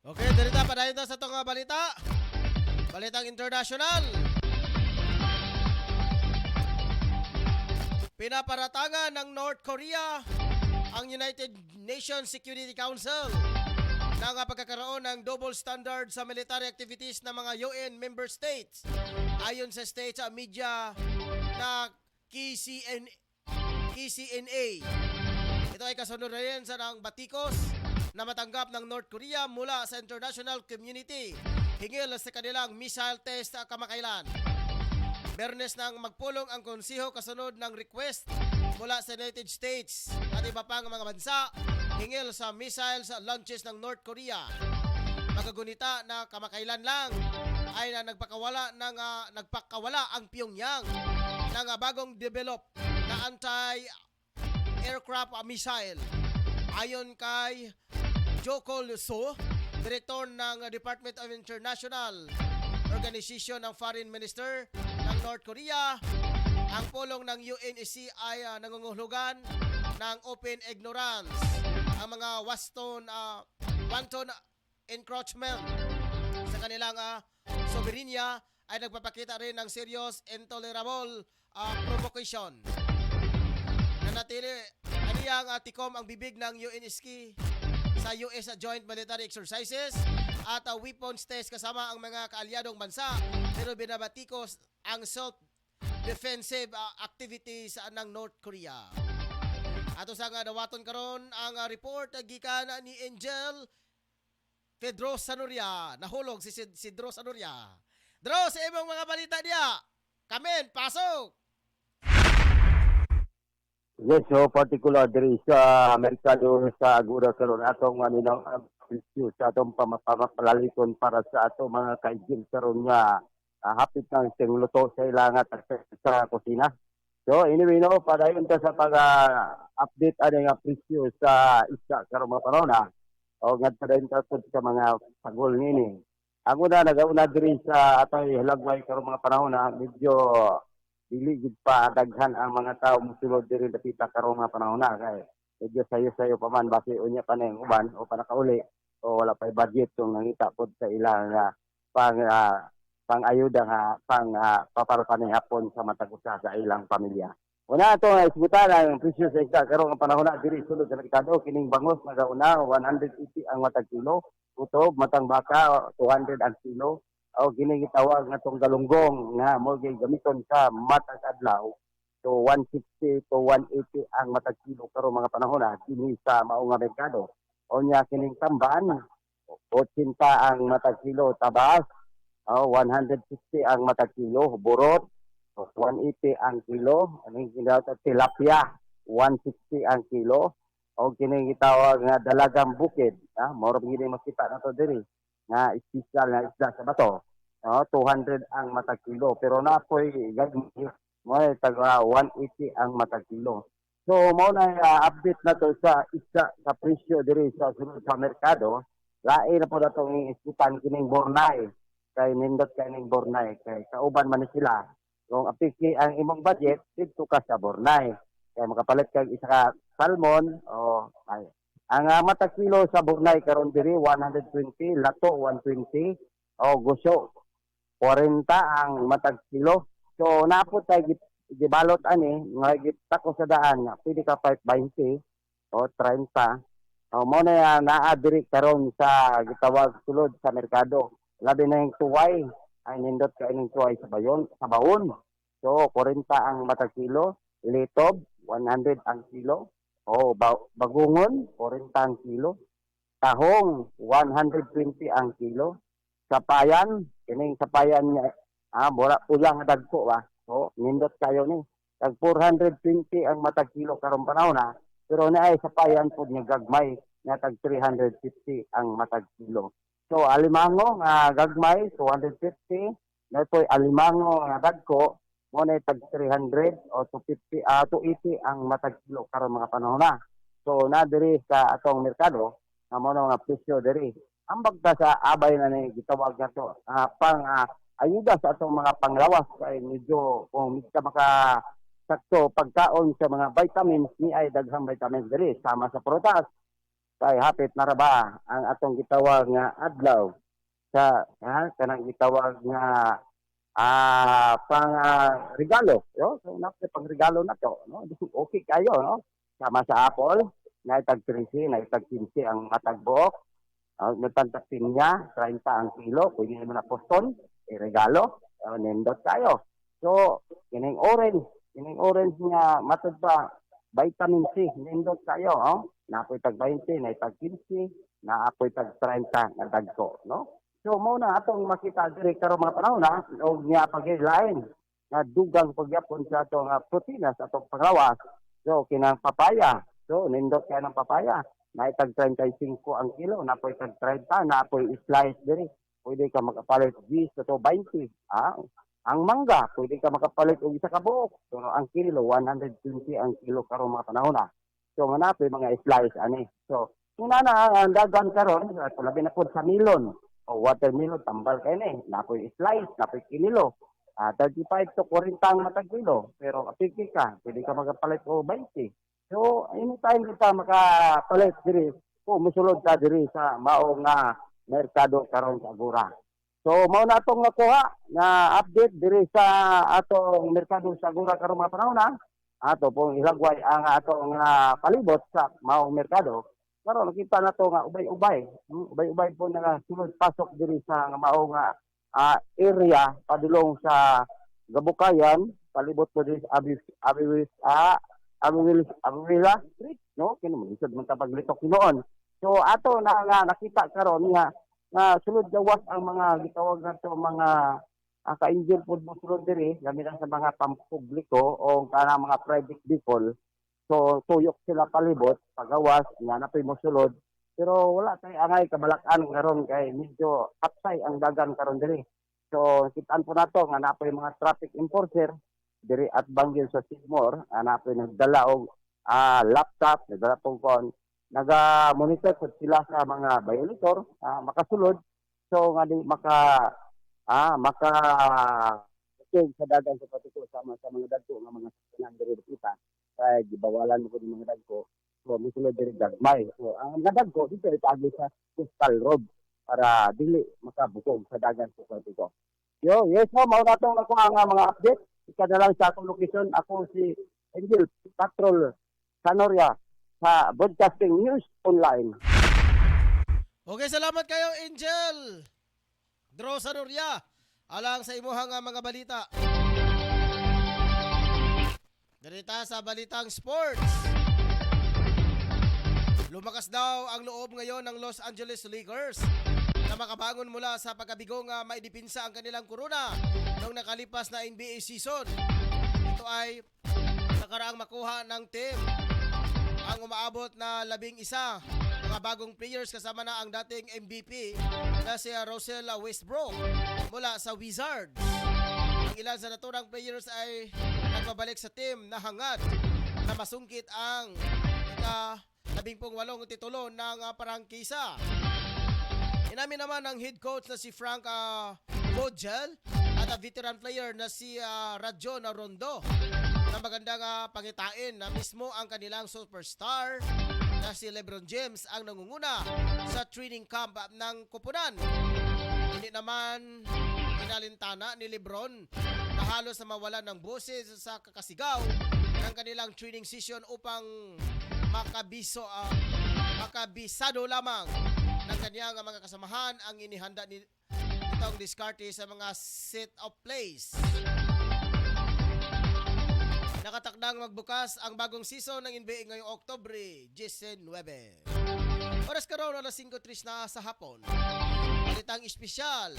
Okay, dirita pa dahil sa itong balita. Balitang international. Pinaparatangan ng North Korea ang United Nations Security Council na nga pagkakaroon ng double standard sa military activities ng mga UN member states. Ayon sa state media na KCNA. Ito ay kasunod na rin sa ng batikos na matanggap ng North Korea mula sa international community hingil sa kanilang missile test kamakailan. Bernes nang magpulong ang konsiho kasunod ng request mula sa United States at iba pang mga bansa hingil sa missiles launches ng North Korea. Magagunita na kamakailan lang ay na nagpakawala ang Pyongyang ng bagong develop na anti-aircraft missile. Ayon kay Jokol So, Direktor ng Department of International Organization ng Foreign Minister ng North Korea, ang pulong ng UNSC ay nangungulugan ng open ignorance. Ang mga wanton encroachment sa kanilang soberenya ay nagpapakita rin ng serious intolerable provocation. Nanatili aniyang tikom ang bibig ng UNSC sa US Joint Military Exercises at weapons test kasama ang mga kaalyadong bansa, pero binabatikos ang self-defensive activities ng North Korea. Ato sa nga dawaton karon ang report gikan ni Angel Pedro Sanuria. Nahulog si Dro Sanuria. Dro, sa imong mga balita niya. Kamen, pasok! Yes, so particular diri sa Amerikano sa Agura karon atong maninang issue sa atong pamapalaliton para sa atong mga kaigil karon nga hapit nang sing luto sa ilangat sa kusina. So anyway no, padayon ta sa pag-update ani nga presyo sa isda karon mga panahon o nga padayon ta sa mga pagol nini. Ang una nagauna diri sa atong hilagway karon mga panahon medyo dili gid pa daghan ang mga tawo mosulod diri dapita karon nga panahon kay medyo sayo-sayo pa man basi unya pa ning uban o pa nakauli o wala pa budget kung nangita pod sa ilang pang-ayuda nga paparutan ni hapon sa matag usa sa ilang pamilya. Una ato nga isgutan ang presyo sa isda karon nga panahon diri sulod sa merkado kining bangos nagauna 180 ang matag kilo, utob matang baka 200 ang kilo. O kini gitawag nga tong galunggong nga mo gamiton sa matag adlaw. So 160 to 180 ang matag kilo karon mga panahon kini sa mao nga merkado. O nya kining tamban 80 ang matag kilo, tabas 160 ang matag kilo, burot 180 ang kilo, aning ginawag tilapia 160 ang kilo. O kini gitawag nga dalagang bukid, mao gini makita nato diri nga espesyal na isda sa bato. 200 ang matag kilo, pero napoy gagmay mo taga 180 ang matag kilo. So mao na update na to sa isda sa presyo diri sa sulod sa merkado. Lain na po datong iskutan kining Bornay. Kay nindot kining Bornay kay kauban man ni sila. Kung apiki ang imong budget didto ka sa Bornay. Kay makapalit kag isa ka salmon o ay ang matag kilo sa Bornay karon diri 120, lato 120, o guso 40 ang matag kilo. So napot tay gibalot ani nga gitako sa daan nga pwede ka 520 o 30. O mo na naa diri karon sa gitawag sulod sa merkado. Labi na yung tuway ay nindot ka ining tuway sa baon. So 40 ang matag kilo, litob 100 ang kilo. Bagungon, 40 ang kilo. Tahong, 120 ang kilo. Sapayan, kining sapayan niya, mura pulang dagko ba? So, nindot kayo ni. Tag 420 ang matag kilo karong panahon Pero na ay sapayan po niya gagmay na tag 350 ang matag kilo. So, alimango nga gagmay, 250. Na ito'y alimango nga dagko, muna tag 300 o 250 280 ang matag kilo karon mga panahon So na diri sa atong merkado amo nga presyo diri. Ang bagta sa abay na ni gitawag nato pang ayuda sa atong mga panglawas kay medyo kung mika maka sakto pagkaon sa mga vitamins ni ay daghang vitamins diri sama sa prutas. Kay hapit na ra ba ang atong gitawag nga adlaw sa kanang gitawag nga pang regalo, no? So napay pang regalo na to, no? Okay kayo, no? Sama sa apple, naitag 13, naitag 15 ang matagbuok. Nagtantapin niya, 30 ang kilo, pwede naman na poston, regalo, nindot tayo. So, kining orange niya matod pa, vitamin C, nindot tayo, Naapoy tag 20, naitag 15, naapoy tag 30 na dagko, no? So, muna atong makita diri karon mga panahon na, o niya pag-lain, na dugang pagyapon sa atong protein sa atong panglawas. So, kinang papaya. So, nindot kaya ng papaya. Naitag 35 ang kilo, napoy tag 30, napoy slice diri. Pwede ka makapalit 10 to 20. Ang mangga, pwede ka makapalit og isa ka buok. So, ang kilo 120 ang kilo karon mga panahon na. So, napoy mga slice ani. So, kung na ang dagan karon, labi na pud sa melon o watermelon tambal kay ni. Napoy slice, napoy kilo. 35 to 40 ang matag kilo. Pero apiki ka, pwede ka makapalit og 20. So, anytime kita makapalit diri, musulod ka diri sa mao nga merkado karon sa Agora. So, mao na atong nakuha na update diri sa atong merkado sa Agora karon mga panahon na. Ato pong ilagway ang atong palibot sa mao merkado. Karon nakita nato nga ubay-ubay. Ubay-ubay po nga sulod pasok diri sa mao nga area padulong sa Gabukayan, palibot po diri sa Avila Street, no? Kino mo isod man ta paglitok noon. So ato na nga nakita karon nga sulod gawas ang mga gitawag nato mga ka-injil pod mo sulod diri gamit sa mga pampubliko o kana mga private vehicle. So tuyok sila palibot pagawas nga napay mo sulod. Pero wala tay angay kabalakan karon kay medyo apsay ang dagan karon diri. So kitaan po nato nga napay mga traffic enforcer diri at Banggil sa Sigmore, napay nagdala og laptop, nagdala pong kon, naga-monitor po sila sa mga violator, makasulod, so nga di maka sa dagan sa patiko sama sa mga dagko nga mga sakyanan diri kita, kaya gibawalan mo ko ng mga dagko, so musulod diri gagmay. So ang mga dagko dito itaagi sa coastal road para dili makabukog sa dagan sa patiko. Yes mo, mao na itong nakuha nga mga update. Ika na lang sa akong location. Ako si Angel Patrol Sanoria sa Broadcasting News Online. Okay, salamat kayo, Angel Dro Sanoria, alang sa imuhang mga balita. Darita sa balitang sports. Lumakas daw ang loob ngayon ng Los Angeles Lakers na makabangon mula sa pagkabigo nga maidipinsa ang kanilang kuruna noong nakalipas na NBA season. Ito ay nakaraang makuha ng team ang umaabot na 11 mga bagong players kasama na ang dating MVP na si Russell Westbrook mula sa Wizards. Ang ilan sa naturang players ay nagbabalik sa team na hangad na masungkit ang ika-18 titulo ng parangkisa. Inamin naman ng head coach na si Frank Vogel at ang veteran player na si Rajon Rondo na magandang pangitain na mismo ang kanilang superstar na si LeBron James ang nangunguna sa training camp ng koponan. Hindi naman inalintana ni LeBron na halos na mawalan ng boses sa kakasigaw ng kanilang training session upang makabisado lamang ng kanyang mga kasamahan ang inihanda nitong diskarte sa mga set of plays. Nakatakdang magbukas ang bagong season ng NBA ngayong Oktubre 19. Oras karon alas 5:03 na sa hapon. Balitang espesyal,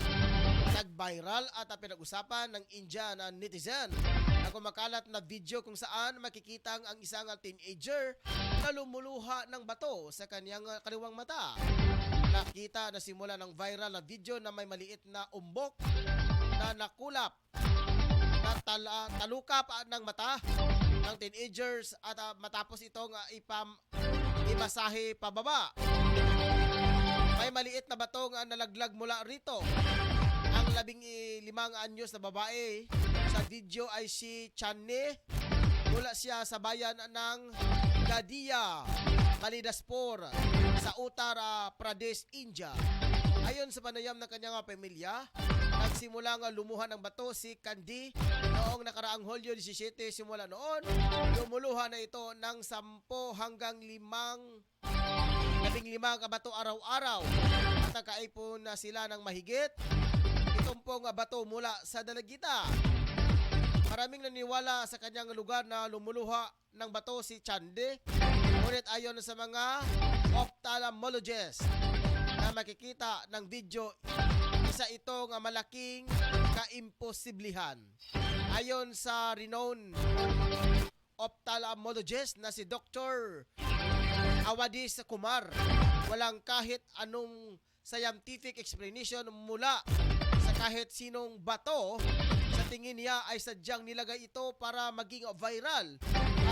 nag-viral at pinag-usapan ng Indian netizen na kumakalat na video kung saan makikita ang isang teenager na lumuluha ng bato sa kanyang kaliwang mata. Nakita na simula ng viral na video na may maliit na umbok na nakulap na talukap ng mata ng teenagers at matapos itong imasahe pababa. May maliit na batong nalaglag mula rito. Ang 15 anyos na babae sa video ay si Channe. Mula siya sa bayan ng Gadia, Kalidaspur sa Uttar Pradesh, India. Ayon sa panayam ng kanyang pamilya, nagsimula nga lumuha ng bato si Candy noong nakaraang Hulyo 17. Simula noon, lumuluha na ito ng 10 hanggang 15 bato araw-araw. At nakaipon na sila ng mahigit 70 bato mula sa dalagita. Maraming naniwala sa kanyang lugar na lumuluha ng bato si Chande. Ngunit ayon sa mga ophthalmologists na makikita ng video, isa ito nga malaking kaimposiblihan. Ayon sa renowned ophthalmologist na si Dr. Awadis Kumar, walang kahit anong scientific explanation mula sa kahit sinong bato. Sa tingin niya ay sadyang nilagay ito para maging viral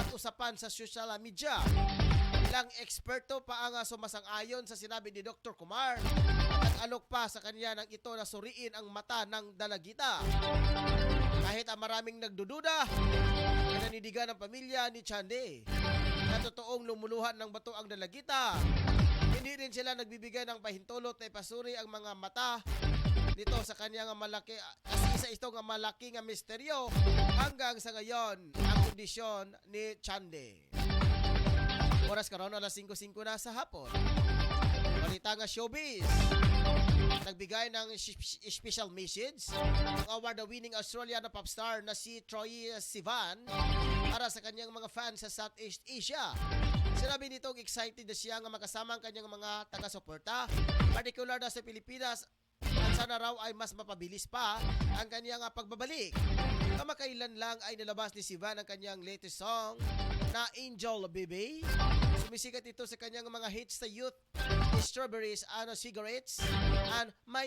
at usapan sa social media. Ilang eksperto pa ang sumasang-ayon sa sinabi ni Dr. Kumar at nag-alok pa sa kanya nang ito na suriin ang mata ng dalagita. Kahit ang maraming nagdududa, naninidigan ng pamilya ni Chande na totoong lumuluhan ng bato ang dalagita. Hindi rin sila nagbibigay ng pahintulot na ipasuri ang mga mata nito sa kanyang malaki, kasi isa ito nga malaki nga misteryo hanggang sa ngayon ang kondisyon ni Chande. Oras karon alas 5:05 na sa hapon. Balita nga showbiz. Nagbigay ng special message ang award-winning Australian pop star na si Troye Sivan para sa kanyang mga fans sa Southeast Asia. Sinabi nitong excited na siya nga makasama ang kanyang mga taga-suporta, particular na sa Pilipinas, at sana raw ay mas mapabilis pa ang kanyang pagbabalik. Kamakailan lang ay nilabas ni Sivan ang kanyang latest song na Angel Baby. Sumisikat ito sa kanyang mga hits sa Youth, Strawberries and Cigarettes, and My.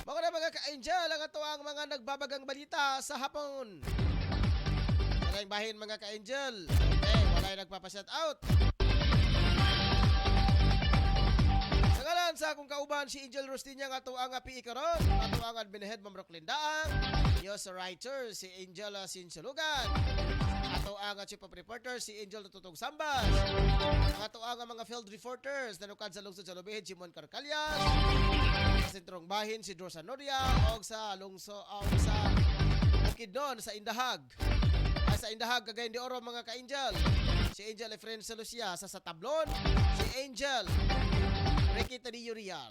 Mga ka-angel, ang ito ang mga nagbabagang balita sa hapon. Maraming bahin mga ka-angel. Okay, wala'y nagpapashout out. Ngalan sa akong kauban si Angel Rostinya nga ato ang PI karon, ato ang admin head Ma'am Rocklyn Daang, news writer si Angel Sinsulugan, ato ang chief of reporter si Angel Tututong Sambas, ato ang mga field reporters nanukad sa lungsod sa Lubid si Mon Carcalias, sa sentrong bahin si Drosa Noria, og sa lungsod sa Bukidnon sa Indahag. Sa Indahag, Cagayan de Oro mga ka-angel, si Angel Efren Salucia sa Tablon, si Angel Ricky Tadillo Real.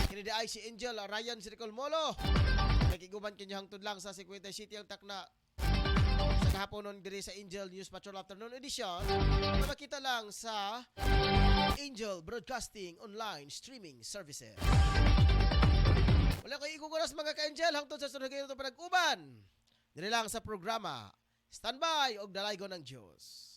Kinidi ay si Angel Ryan Siricol Molo. Nagiguban kanyang tudlang sa 50 City ang takna sa kahaponon diri sa Angel News Patrol Afternoon Edition. Na makita lang sa Angel Broadcasting Online Streaming Services. Wala kayo iguguras mga ka-angel hangtod sa sunod kayo ito panag-uban. Dili lang sa programa Standby og Dalaygon ng Diyos.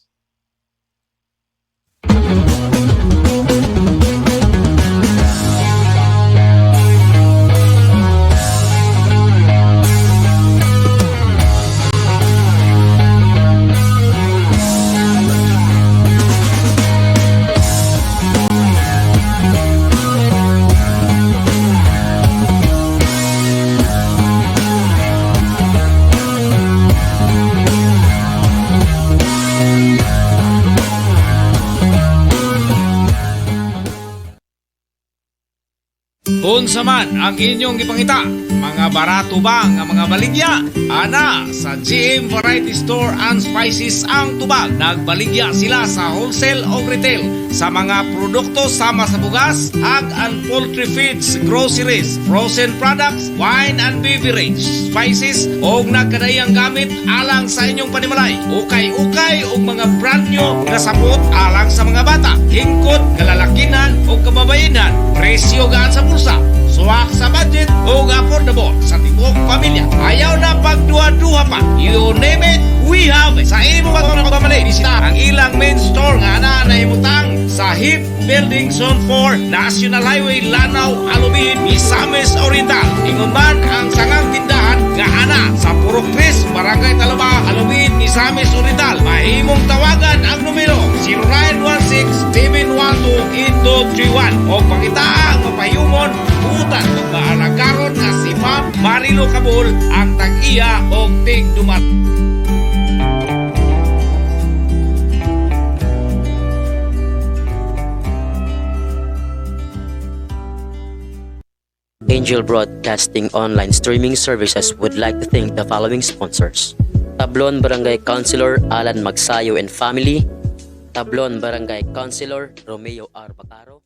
Unsa man ang inyong gipangita, mga barato ba nga mga baligya? Ana sa GM Variety Store and Spices ang tubag. Nagbaligya sila sa wholesale o retail sa mga produkto sama sa bugas, egg and poultry feeds, groceries, frozen products, wine and beverage, spices o nagkadayang gamit alang sa inyong panimalay. Ukay-ukay o mga brand new na sapot alang sa mga bata, hingkod, kalalakinan o kababayenan. Presyo gaan sa bulsa, suwak sa budget o affordable sa tibok pamilya. Ayaw na pagduha-duha pa. You name it, we have it. Sa imo mga pagmamalay, bisita ang ilang main store nga na himutang sa HIP Building Zone 4, National Highway, Lanao, Alubin, Misamis Oriental. Ingon man ang sangang tindahan nga ana sa Purok Chris, Barangay Talaba, Alubin, Misamis Oriental. Mahimong tawagan ang numero 0916-712-8231 o pangitaang mapayumon utan magmaalagaron na si Ma'am Marilo Cabul ang tag-iya o tig-dumat. Angel Broadcasting online streaming services would like to thank the following sponsors. Tablon Barangay Councilor Alan Magsayo and family. Tablon Barangay Councilor Romeo R. Bacaro.